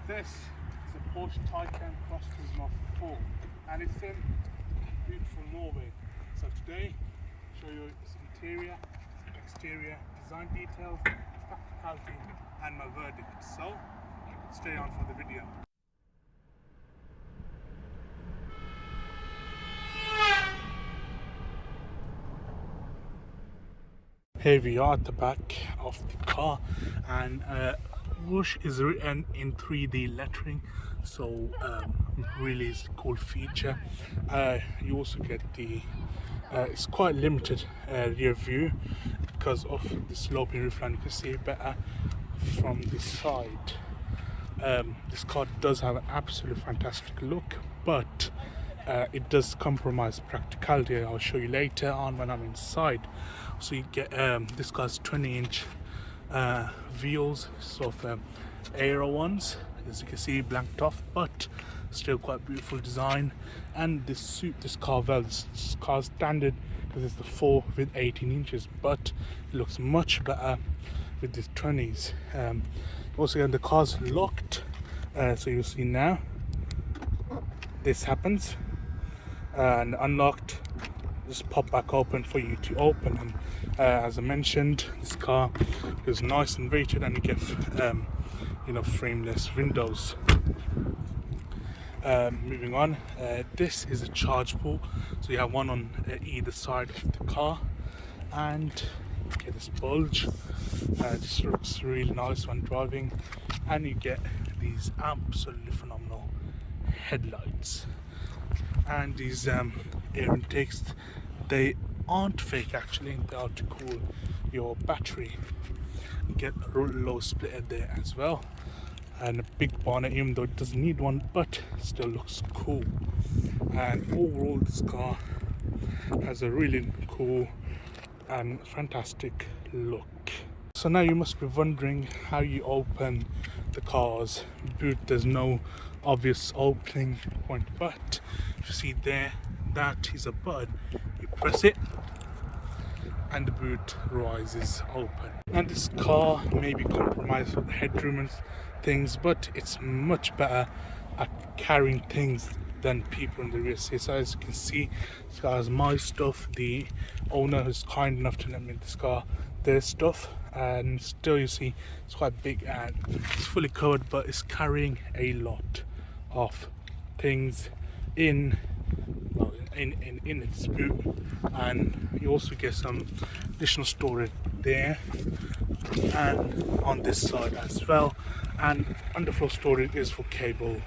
This is a Porsche Taycan Cross Turismo 4 and it's in beautiful Norway. So today, show you its interior, exterior, design details, practicality and my verdict. So, stay on for the video. Here we are at the back of the car, and Porsche is written in 3D lettering, so really is a cool feature. You also get the it's quite limited rear view because of the sloping roofline. You can see it better from the side. This car does have an absolutely fantastic look, but it does compromise practicality. I'll show you later on when I'm inside. So you get this car's 20-inch wheels, sort of aero ones, as you can see, blanked off, but still quite beautiful design. And this suit this car well. This car's standard because it's the 4 with 18 inches, but it looks much better with the 20s. Also, again, the car's locked, so you'll see now this happens, and unlocked, just pop back open for you to open. And as I mentioned, this car is nice and rated, and you get frameless windows. Moving on, this is a charge port, so you have one on either side of the car, and you get this bulge. This looks really nice when driving, and you get these absolutely phenomenal headlights. And these air intakes, they aren't fake actually, they are to cool your battery. You get a low splitter there as well, and a big bonnet, even though it doesn't need one, but still looks cool. And overall this car has a really cool and fantastic look. So now you must be wondering how you open the car's boot. There's no obvious opening point, but if you see there, that is a button. You press it and the boot rises open. And this car may be compromised with headroom and things, but it's much better at carrying things than people in the rear seat. So as you can see, this car has my stuff. The owner is kind enough to let me in this car their stuff, and still you see it's quite big and it's fully covered, but it's carrying a lot of things in its boot. And you also get some additional storage there and on this side as well. And underfloor storage is for cable,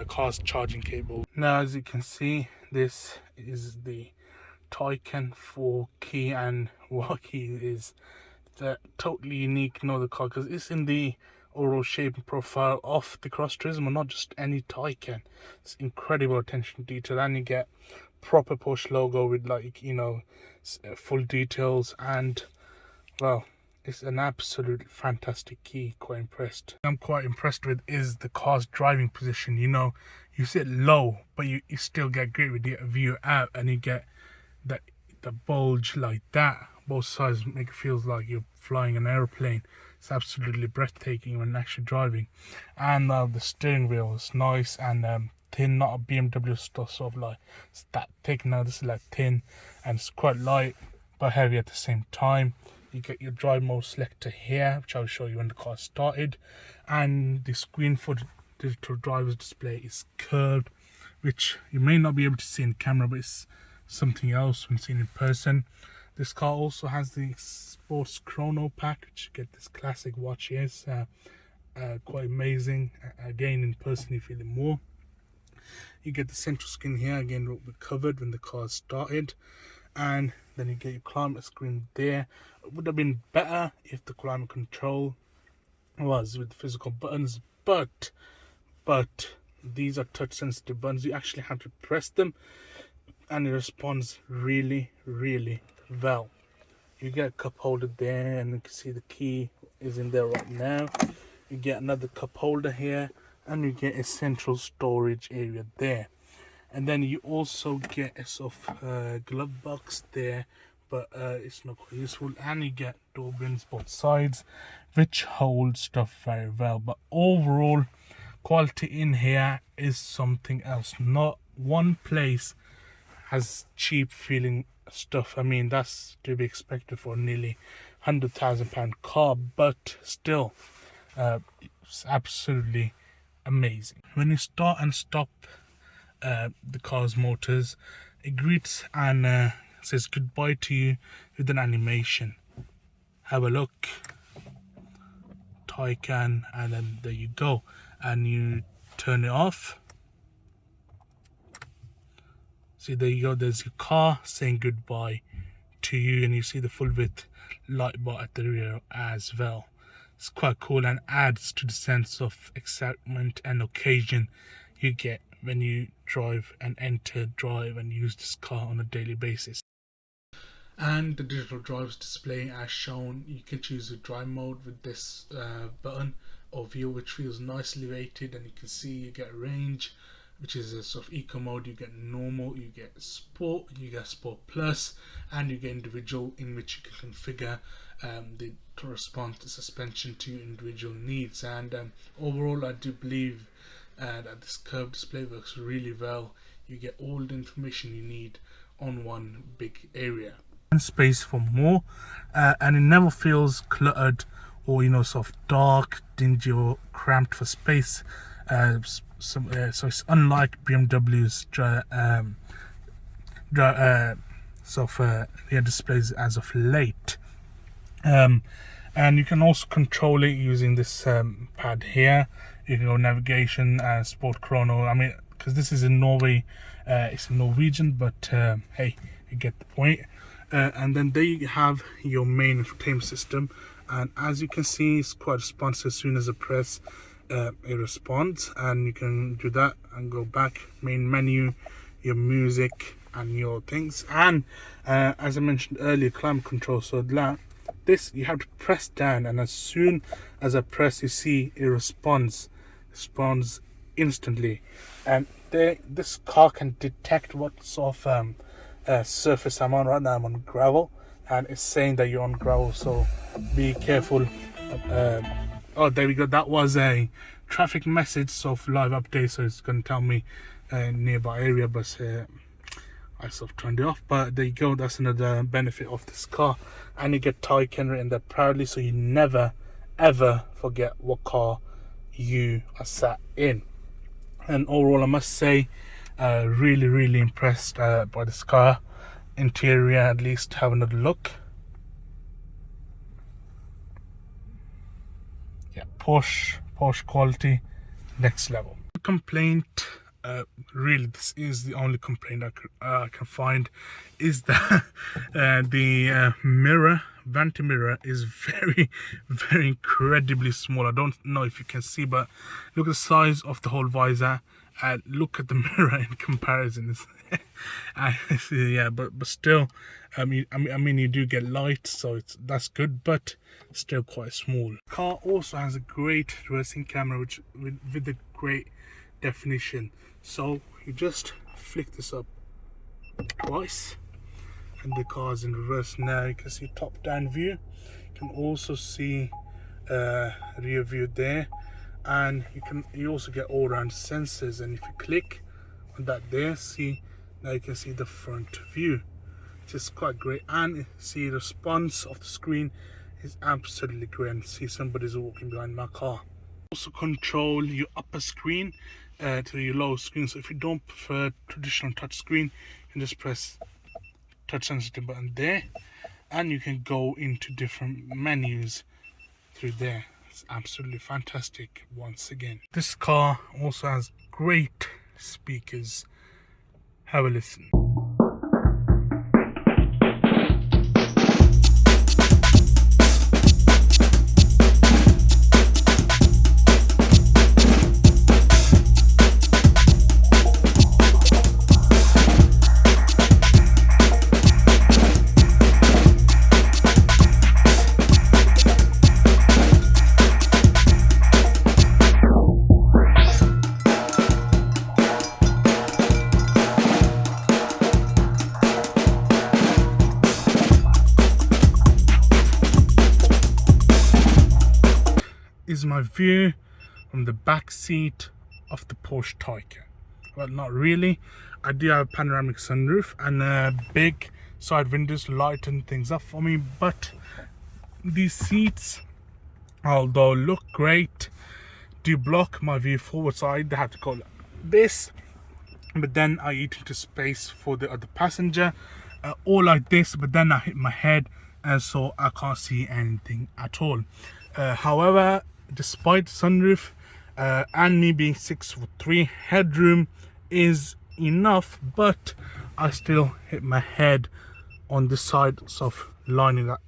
car's charging cable. Now as you can see, this is the Taycan 4 key, and what key is totally unique in other car because it's in the overall shape and profile of the Cross Turismo, not just any Taycan. It's incredible attention to detail, and you get proper Porsche logo with full details, and well, it's an absolute fantastic key. Quite impressed. I'm quite impressed with is the car's driving position. You sit low, but you still get great with the view out, and you get the bulge like that. Both sides make it feel like you're flying an airplane. It's absolutely breathtaking when actually driving. And the steering wheel is nice and thin, not a BMW stuff, sort of like it's that thick. Now this is like thin, and it's quite light but heavy at the same time. You get your drive mode selector here, which I'll show you when the car started, and the screen for the digital driver's display is curved, which you may not be able to see in camera, but it's something else when seen in person. This car also has the sports chrono pack, which you get this classic watch here. It's quite amazing. Again, in person you feel it more. You get the central screen here, again will be covered when the car started, and then you get your climate screen there. It would have been better if the climate control was with physical buttons, but these are touch sensitive buttons. You actually have to press them, and it responds really well. You get a cup holder there, and you can see the key is in there right now. You get another cup holder here, and you get a central storage area there. And then you also get a sort of glove box there, but it's not quite useful. And you get door bins both sides, which hold stuff very well. But overall, quality in here is something else. Not one place has cheap feeling stuff. I mean, that's to be expected for nearly £100,000 car, but still, it's absolutely amazing. When you start and stop the car's motors, it greets and says goodbye to you with an animation. Have a look, Taycan, and then there you go. And you turn it off. See, there you go, there's your car saying goodbye to you, and you see the full width light bar at the rear as well. It's quite cool and adds to the sense of excitement and occasion you get when you drive and drive and use this car on a daily basis. And the digital driver's display as shown, you can choose the drive mode with this button or view, which feels nicely weighted, and you can see you get range, which is a sort of eco mode, you get normal, you get sport, you get sport plus, and you get individual, in which you can configure the response to suspension to your individual needs. And overall, I do believe that this curved display works really well. You get all the information you need on one big area. Space for more, and it never feels cluttered or sort of dark, dingy, or cramped for space. So it's unlike BMW's displays as of late. And you can also control it using this pad here. You can go navigation and sport chrono. I mean, because this is in Norway, it's in Norwegian, but hey, you get the point. And then there you have your main infotainment system, and as you can see, it's quite responsive. As soon as I press, it responds, and you can do that and go back, main menu, your music and your things. And as I mentioned earlier, climate control. So this you have to press down, and as soon as I press, you see it responds instantly. And this car can detect what sort of surface I'm on. Right now I'm on gravel, and it's saying that you're on gravel, so be careful. Oh, there we go, that was a traffic message of live update, so it's going to tell me nearby area, but I sort of turned it off. But there you go, that's another benefit of this car. And you get Taycan written there proudly, so you never ever forget what car you are sat in. And overall, I must say, really impressed by this car. Interior, at least have another look. Yeah, Porsche quality, next level. Complaint, really this is the only complaint I can find, is that the vanity mirror is very incredibly small. I don't know if you can see, but look at the size of the whole visor, and look at the mirror in comparison. Yeah, but still, I mean you do get light, so that's good, but still quite small. Car also has a great reversing camera, which with a great definition. So you just flick this up twice, and the car's in reverse now. You can see top down view. You can also see rear view there, and you also get all round sensors. And if you click on that there, see, now you can see the front view, which is quite great. And see the response of the screen is absolutely great, and see somebody's walking behind my car. Also control your upper screen to your lower screen. So if you don't prefer traditional touch screen, you can just press touch sensitive button there, and you can go into different menus through there. It's absolutely fantastic once again. This car also has great speakers. Have a listen. is my view from the back seat of the Porsche Taycan. Well, not really. I do have a panoramic sunroof and big side windows to lighten things up for me, but these seats, although look great, do block my view forward, so I either have to go like this, but then I eat into space for the other passenger, or like this, but then I hit my head, and so I can't see anything at all. However, despite the sunroof and me being 6'3", headroom is enough, but I still hit my head on the sides of lining that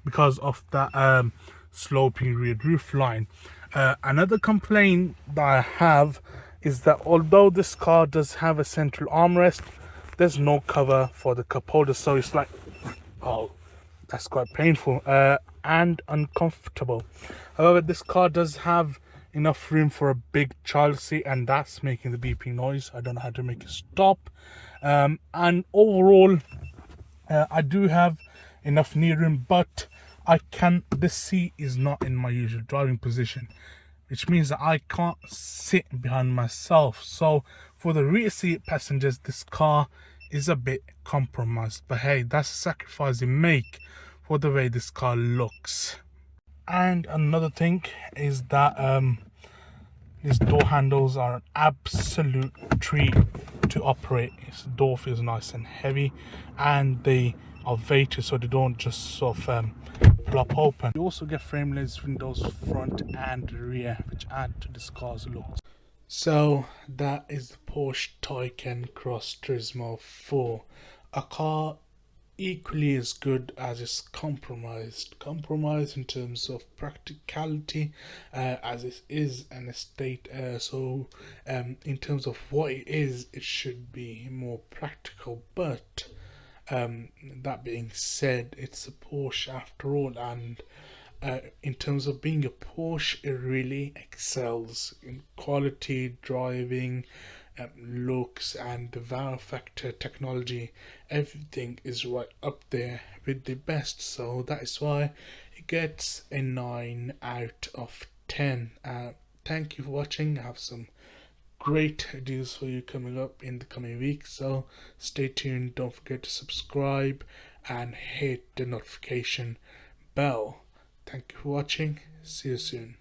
because of that sloping rear roof line. Another complaint that I have is that although this car does have a central armrest, there's no cover for the cup holder, so it's like, oh, that's quite painful and uncomfortable. However, this car does have enough room for a big child seat, and that's making the beeping noise. I don't know how to make it stop. And overall, I do have enough knee room, but this seat is not in my usual driving position, which means that I can't sit behind myself. So for the rear seat passengers, this car is a bit compromised, but hey, that's a sacrifice you make for the way this car looks. And another thing is that these door handles are an absolute treat to operate. The door feels nice and heavy, and they are weighted so they don't just sort of plop open. You also get frameless windows front and rear, which add to this car's looks. So that is the Porsche Taycan Cross Turismo 4, a car equally as good as it's compromised in terms of practicality, as it is an estate, so in terms of what it is, it should be more practical, but that being said, it's a Porsche after all, and in terms of being a Porsche, it really excels in quality, driving, looks, and the wow factor, technology. Everything is right up there with the best, so that is why it gets a 9 out of 10. Thank you for watching. I have some great ideas for you coming up in the coming weeks, so stay tuned. Don't forget to subscribe and hit the notification bell. Thank you for watching. See you soon.